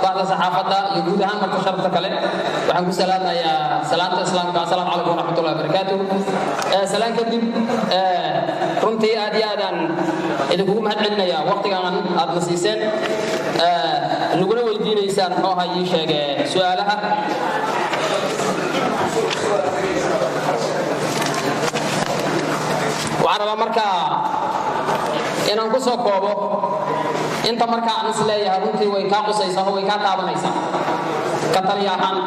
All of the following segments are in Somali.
بعد صحافة يقولها ما كشرت كله وحنقول سلام يا سلام السلام عليكم ورحمة الله وبركاته سلام كديم runtii aad iyo aad aan idinku mahadcelinayaa waqtigan aad nasiiseen laguna weydiinaysaan oo hay sheegay su'aalaha waxaan markaa inaan ku soo koobo inta markaa aan isleeyahay runtii way ka qusaysaa way ka taabanaysaa ka taliyahan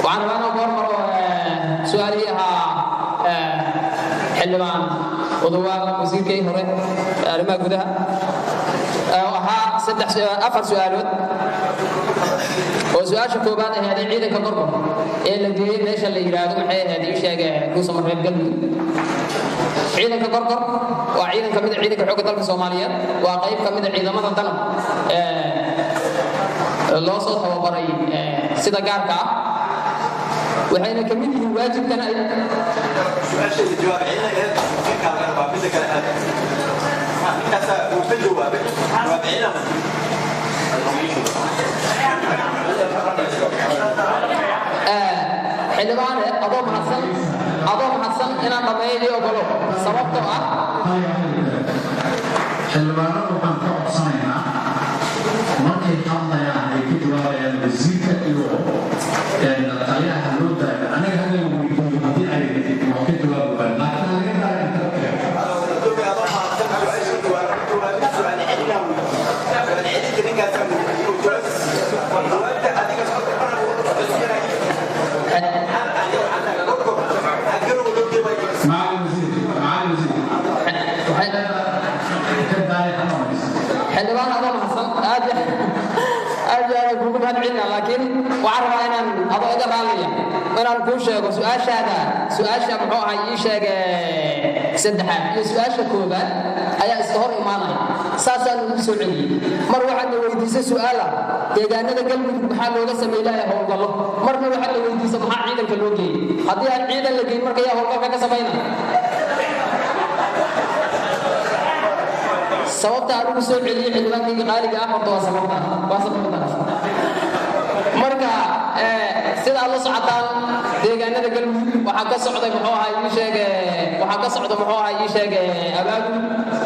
waxaan rabaa goor su'aalaha xildhibaan Odowaa wasiirkii hore arrimaha gudaha afar su'aalood oo su'aasha koobaad ah ciidanka gorgor ee la geeyay meesha la yiraahdo maxay ahayd ii sheegay ku soo mareeb galmudug ciidanka gorgor waa ciidan ka mid ah ciidanka xoogga dalka Soomaaliyeed waa qayb ka mid ah ciidamada danab loo soo tababaray sida gaarka ah waxayna ka mid yihiin waajibkan ay su'aasha jawaabina ee ka kala baabida kala aad intaas uu ka jawaabay jawaabina xildhibaan adoo mahadsan inaan dhameeyo ogolo sababtoo ah xildhibaanadu waxaan ka codsanaynaa markay hadlayaan ay ku jawaabayaan wasiirka iyo taliyaha loo daayo aniga hadda weydiiyo haddii ay waa ka jawaabayaan laakiin xildhibaan adoo mahadsan aad kugu mahadcelina laakiin waxaan rabaa inaan adoo iga raaliya inaan kuu sheego su'aasha muxuu ahaa ii sheegay saddexaad iyo su'aasha koobaad ayaa iska hor imaanaya saasaan ugu soo celiyey mar waxaad la weydiisay su'aala deegaanada galmudug maxaa looga sameeyay howlgallo marna waxaad la weydiisay maxaa ciidanka loo geeyay haddii aan ciidan la geeyin marka yaa howlgalka ka sameynaya sababta aan ugu soo celiyay xildhibaankayga qaaliga ah horta waa sababta marka sida la socotaan deegaanada galmudug waxaa ka socday muxuu ahaa ii sheegay abaabul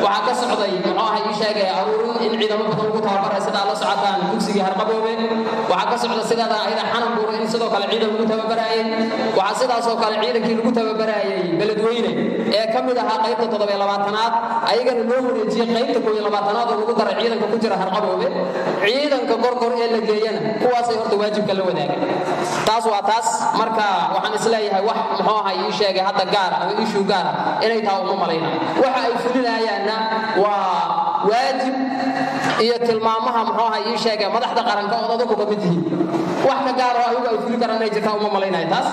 waxaa ka socday muxuu ahaa ii sheegay aruurin in ciidamo badan lagu tababaray sida la socotaan dugsiga harqaboobe waxaa ka socda sidaada ayda xanan buur in sidoo kale ciidan lagu tababarayay waxaa sidaas oo kale ciidankii lagu tababarayay beledweyne ee ka mid ahaa qaybta 7-aad ayagana loo wareejiyay qaybta 11-aad oo lagu daray ciidanka ku jira harqaboobe ciidanka gorgor ee la geeyana kuwaasay horta waajibka la wadaagaan taas waa taas marka waxaan isleeyahay wax muxuu ahaa ii sheegay hadda gaar ama issue gaar inay tahay uma malayna waxa ay fulinayaana waa waajib iyo tilmaamaha muxuu ahaa ii sheegay madaxda qaranka oo dadku ka mid yihiin wax ka gaar oo ay fuli karaan ay jirtaa uma malaynaay taas